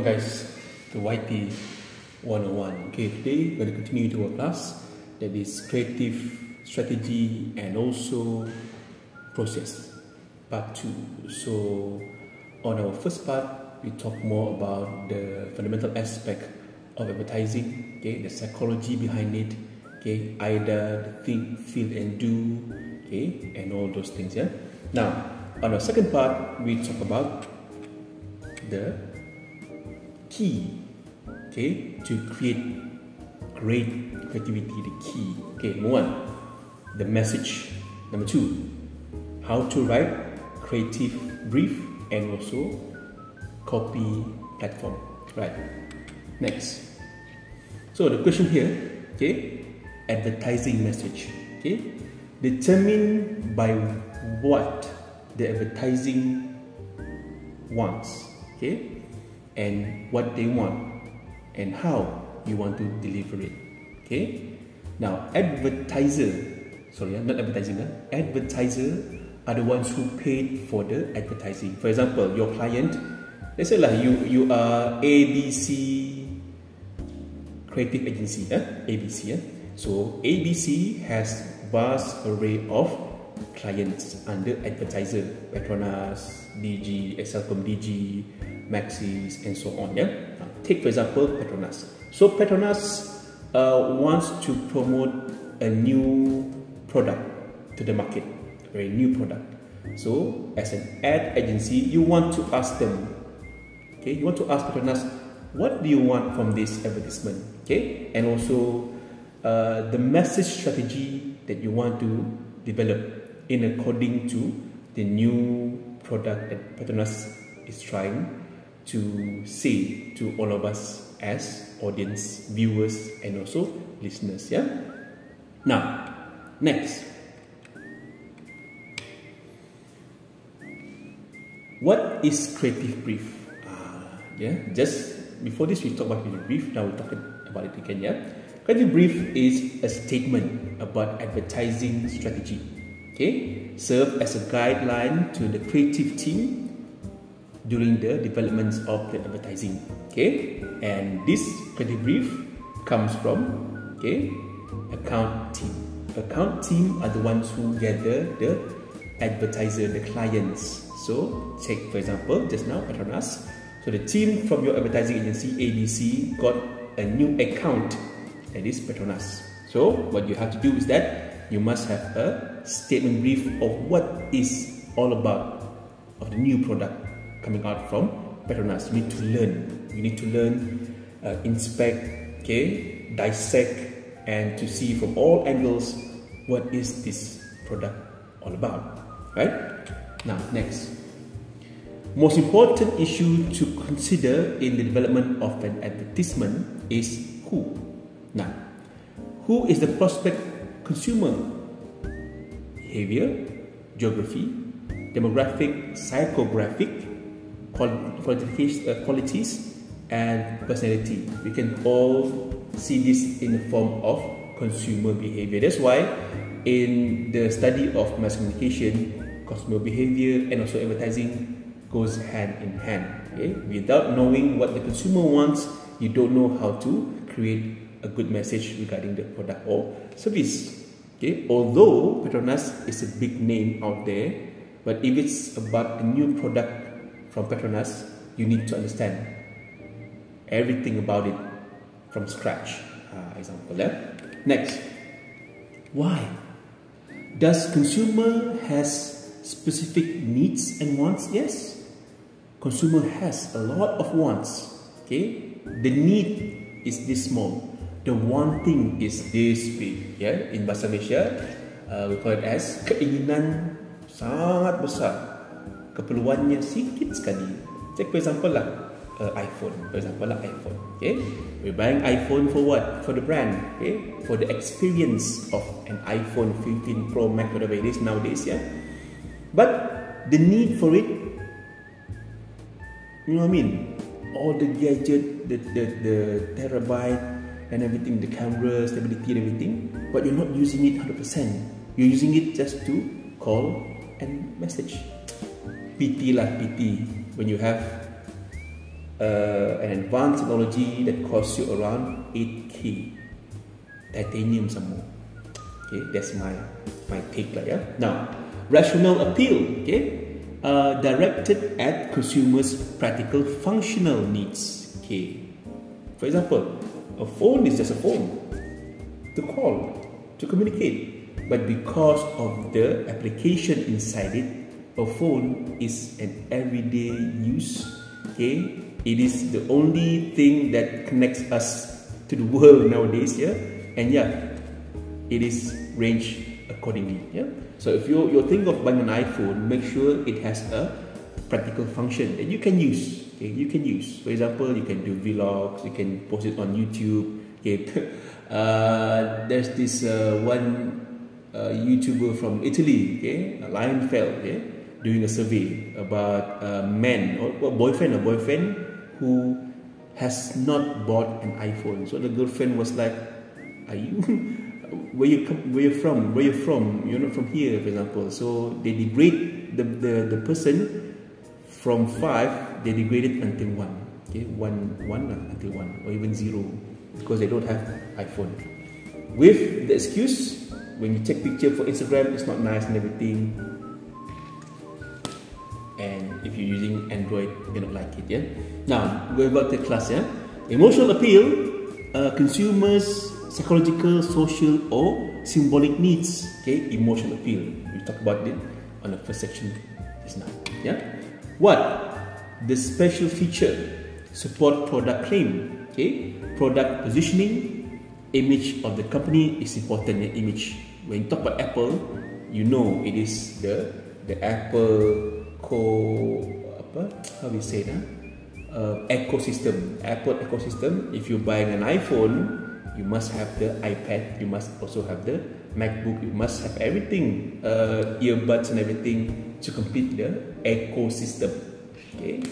Welcome guys to YP 101. Okay, today we're going to continue to our class that is creative strategy and also process part 2. So on our first part we talk more about the fundamental aspect of advertising, okay, the psychology behind it, okay, either the think, feel and do, okay, and all those things. Yeah. Now on our second part we talk about the key, okay, to create great creativity. The key, okay, number 1, the message. Number 2, how to write creative brief and also copy platform. Right. Next. So the question here, okay, advertising message. Okay, determined by what the advertising wants. Okay, and what they want and how you want to deliver it. Okay, now advertiser are the ones who paid for the advertising. For example, your client, let's say like you are ABC creative agency, ABC. So ABC has vast array of clients under advertiser, Petronas, DG, Excelcom DG, Maxis and so on. Yeah. Take for example Petronas. So Petronas wants to promote a new product to the market, a very new product. So as an ad agency, you want to ask them, okay, you want to ask Petronas, what do you want from this advertisement? Okay, and also the message strategy that you want to develop in according to the new product that Petronas is trying to say to all of us as audience, viewers and also listeners. Yeah. Now, next, what is creative brief? Yeah, just before this we talk about the brief. Now we're talking about it again. Yeah, creative brief is a statement about advertising strategy. Okay, serve as a guideline to the creative team during the development of the advertising. Okay, and this creative brief comes from, okay, account team. Account team are the ones who gather the advertiser, the clients. So take for example just now Petronas. So the team from your advertising agency ABC got a new account, that is Petronas. So what you have to do is that you must have a statement brief of what is all about of the new product coming out from Petronas. You need to learn. You need to learn, inspect, okay, dissect, and to see from all angles what is this product all about. Right? Now, next. Most important issue to consider in the development of an advertisement is who. Now, who is the prospect consumer? Behavior, geography, demographic, psychographic, qualities and personality. We can all see this in the form of consumer behavior. That's why in the study of mass communication, consumer behavior and also advertising goes hand in hand. Okay? Without knowing what the consumer wants, you don't know how to create a good message regarding the product or service. Okay? Although Petronas is a big name out there, but if it's about a new product from Petronas, you need to understand everything about it from scratch. Example. Next, why? Does consumer has specific needs and wants? Yes, consumer has a lot of wants. Okay, the need is this small, the wanting is this big. Yeah, in bahasa Malaysia, we call it as keinginan sangat besar, keperluannya sikit sekali. Take for example lah, iPhone. For example lah, iPhone. Okay, we're buying iPhone for what? For the brand. Okay, for the experience of an iPhone 15 Pro Max, whatever it is nowadays. Yeah, but the need for it, you know what I mean? All the gadget, the terabyte and everything, the camera, stability and everything, but you're not using it 100%. You're using it just to call and message. PT lah, PT. When you have an advanced technology that costs you around 8K. Titanium some more. Okay, that's my take lah, yeah. Now, rational appeal, okay, directed at consumers' practical functional needs. Okay, for example, a phone is just a phone to call, to communicate, but because of the application inside it, a phone is an everyday use. Okay, it is the only thing that connects us to the world nowadays, yeah. And yeah, it is ranged accordingly. Yeah. So if you're thinking of buying an iPhone, make sure it has a practical function that you can use. Okay, you can use. For example, you can do vlogs, you can post it on YouTube. Okay. There's this one YouTuber from Italy, okay, Lionfeld, okay, doing a survey about men or boyfriend who has not bought an iPhone. So the girlfriend was like, "Are you? Where you from? Where you from? You're not from here," for example. So they degrade the person from 5. They degrade it until 1. Okay, until 1 or even 0 because they don't have iPhone. With the excuse, when you take picture for Instagram, it's not nice and everything. And if you're using Android, you don't like it, yeah. Now, go back to class, yeah. Emotional appeal, consumers' psychological, social, or symbolic needs. Okay, emotional appeal. We talked about it on the first section just now. Yeah. What? The special feature, support product claim. Okay, product positioning, image of the company is important. The image. When you talk about Apple, you know it is the Apple how we say that? Ecosystem. Apple ecosystem. If you're buying an iPhone, you must have the iPad. You must also have the MacBook. You must have everything, earbuds and everything to complete the ecosystem. Okay,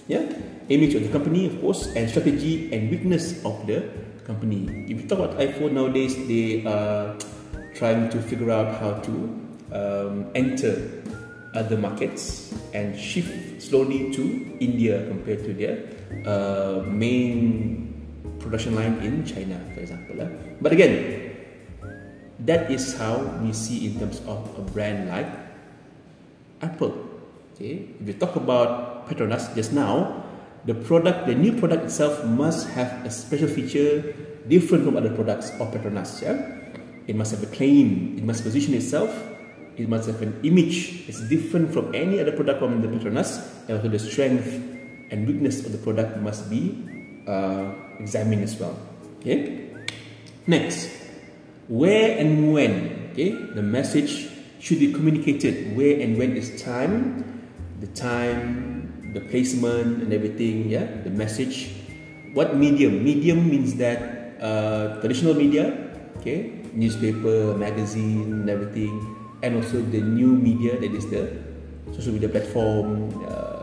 yeah. Image of the company, of course, and strategy and weakness of the company. If you talk about iPhone nowadays, they are trying to figure out how to enter other markets and shift slowly to India compared to their main production line in China, for example. But again, that is how we see in terms of a brand like Apple. Okay, if you talk about Petronas just now, the new product itself must have a special feature different from other products of Petronas. Yeah? It must have a claim, it must position itself, it must have an image. It's different from any other product from the Petronas, and also the strength and weakness of the product must be examined as well. Okay. Next, where and when. Okay, the message should be communicated. Where and when is time, the placement and everything. Yeah, the message. What medium? Medium means that traditional media. Okay, newspaper, magazine, and everything. And also the new media, that is the social media platform,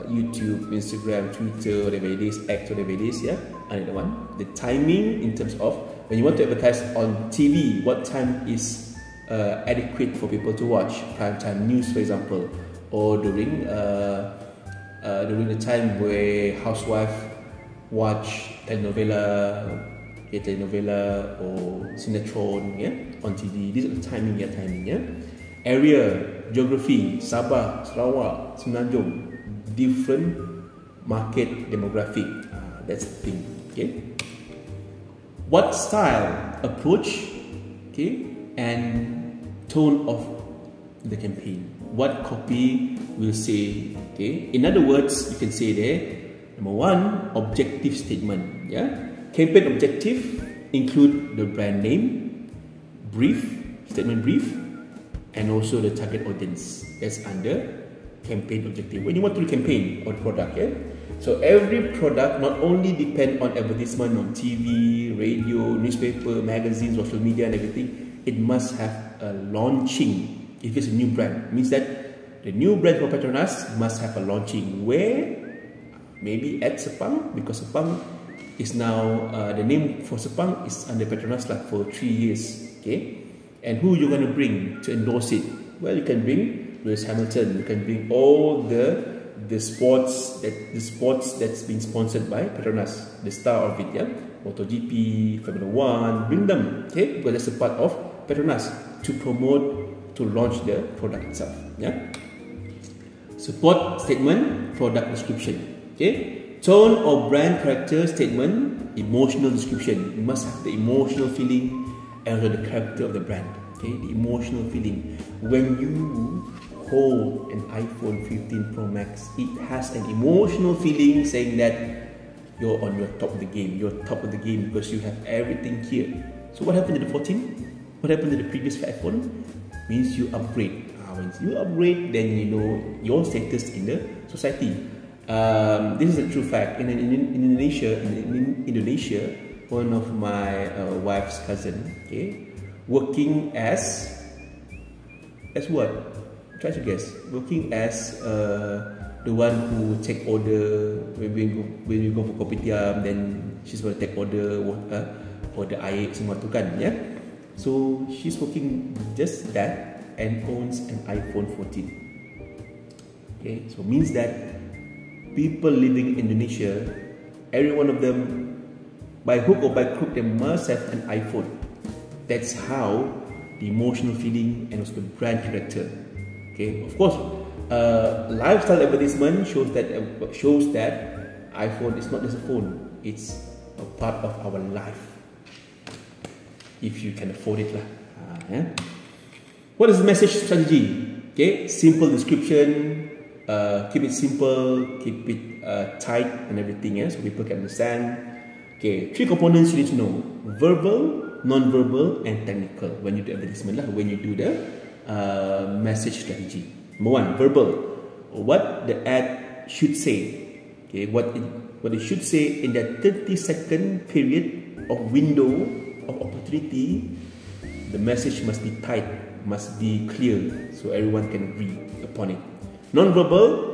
YouTube, Instagram, Twitter, whatever it is, X, whatever it is, yeah. Another one. The timing in terms of when you want to advertise on TV, what time is adequate for people to watch? Prime time news, for example, or during the time where housewife watch telenovela or Sinetron, yeah, on TV. These are the timing, yeah. Area, geography, Sabah, Sarawak, Semenanjung, different market demographic. That's the thing. Okay. What style, approach, okay, and tone of the campaign. What copy will say. Okay. In other words, you can say there. Number 1, objective statement. Yeah. Campaign objective include the brand name, statement brief. And also the target audience. That's under campaign objective. When you want to do campaign on product, yeah. So every product not only depend on advertisement on TV, radio, newspaper, magazines, social media, and everything. It must have a launching. If it's a new brand, it means that the new brand for Petronas must have a launching. Where? Maybe at Sepang, because Sepang is now the name for Sepang is under Petronas like for 3 years. Okay. And who you're going to bring to endorse it? Well, you can bring Lewis Hamilton. You can bring all the the sports that's been sponsored by Petronas, the star of it, yeah, MotoGP, Formula One, bring them, okay, because that's a part of Petronas to promote, to launch the product itself, yeah. Support statement, product description, okay. Tone or brand character statement, emotional description. You must have the emotional feeling and also the character of the brand, okay. The emotional feeling. When you hold an iPhone 15 Pro Max, it has an emotional feeling saying that you're on your top of the game. You're top of the game because you have everything here. So what happened to the 14? What happened to the previous iPhone? Means you upgrade. When you upgrade, then you know your status in the society. This is a true fact. In Indonesia, one of my wife's cousin, okay, working as what? Try to guess. Working as the one who take order when you go for kopitiam, then she's going to take order air semua tu kan, yeah. So she's working just that and owns an iPhone 14. Okay, so means that people living in Indonesia, every one of them, by hook or by crook, they must have an iPhone. That's how the emotional feeling and also the brand character. Okay, of course, lifestyle advertisement shows that iPhone is not just a phone; it's a part of our life. If you can afford it, lah. Yeah. What is the message strategy? Okay, simple description. Keep it simple. Keep it tight and everything. Yeah, so people can understand. Okay, 3 components you need to know: verbal, non-verbal, and technical. When you do advertisement, lah. When you do the message strategy. Number 1, verbal. What the ad should say. Okay, what it should say in that 30-second period of window of opportunity. The message must be tight, must be clear, so everyone can read upon it. Non-verbal,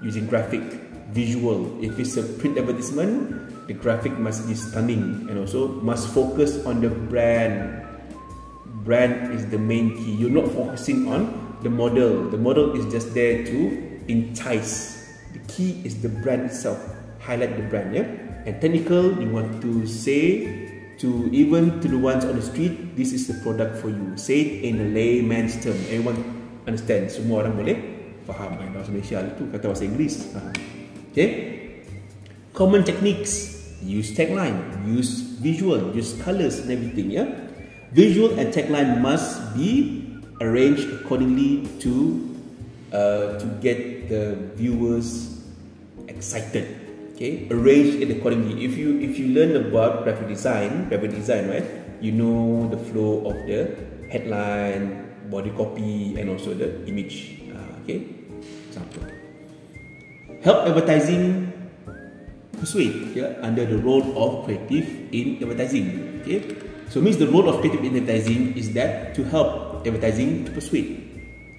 using graphic, visual. If it's a print advertisement, the graphic must be stunning and also must focus on the brand. Brand is the main key. You're not focusing on the model. The model is just there to entice. The key is the brand itself. Highlight the brand, yeah. And technical, you want to say to even to the ones on the street, this is the product for you. Say it in a layman's term. Everyone understand. Semua orang boleh faham. Bahasa Malaysia itu kata bahasa Inggeris. Okay. Common techniques. Use tagline. Use visual. Use colors and everything. Yeah. Visual and tagline must be arranged accordingly to get the viewers excited. Okay, arrange it accordingly. If you learn about graphic design, right? You know the flow of the headline, body copy, and also the image. Okay, example. Help advertising persuade. Yeah, under the role of creative in advertising. Okay, so means the role of creative in advertising is that to help advertising to persuade.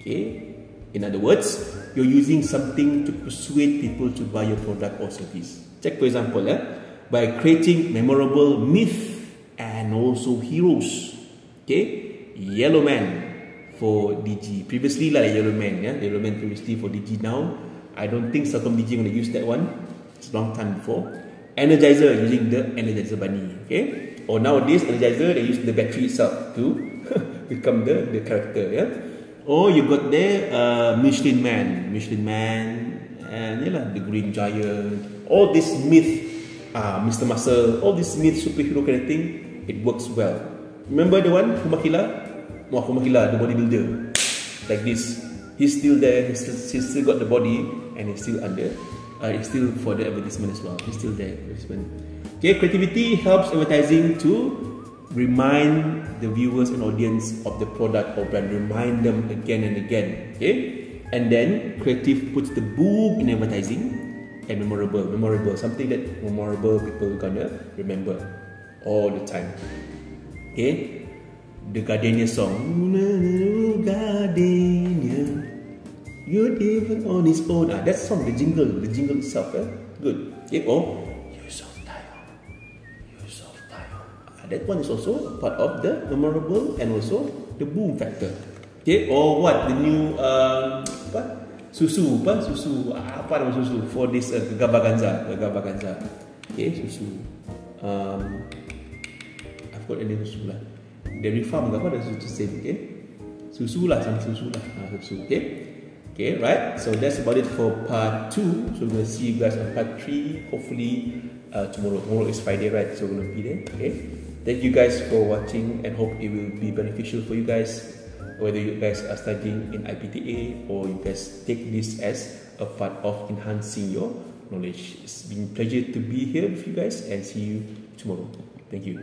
Okay. In other words, you're using something to persuade people to buy your product or service. Check for example, by creating memorable myth and also heroes. Okay, Yellow Man for DG. Previously lah Yellow Man, yeah, Yellow Man previously for DG. Now, I don't think Celcom DG going to use that one. It's a long time before. Energizer, using the Energizer Bunny. Okay, or nowadays Energizer they use the battery itself to become the character. Yeah. Or you got there Michelin Man, and the Green Giant. All this myth, Mr. Muscle, all this myth superhero kind of thing, it works well. Remember the one Fumakila, the bodybuilder, like this. He's still there. He's still got the body, and he's still under. It's still for the advertisement as well. He's still there. Okay, creativity helps advertising to remind the viewers and audience of the product or brand. Remind them again and again. Okay, and then creative puts the boom in advertising and memorable. Something that memorable people gonna remember all the time. Okay, the Gardenia song. Gardenia, you're even on his own. That song, the jingle itself. Good. Okay, oh. That one is also part of the memorable and also the boom factor. Okay, or what the new Susu, apa? Susu. Apa nama susu? For this gegar baganza. Okay, susu. I've got any susu lah. Dairy farm apa ada susu same, okay? Susu lah, susu. Okay, right. So that's about it for part 2. So we'll see you guys on part 3. Hopefully tomorrow. Tomorrow is Friday, right? So we'll be there. Okay. Thank you guys for watching and hope it will be beneficial for you guys. Whether you guys are studying in IPTA or you guys take this as a part of enhancing your knowledge. It's been a pleasure to be here with you guys and see you tomorrow. Thank you.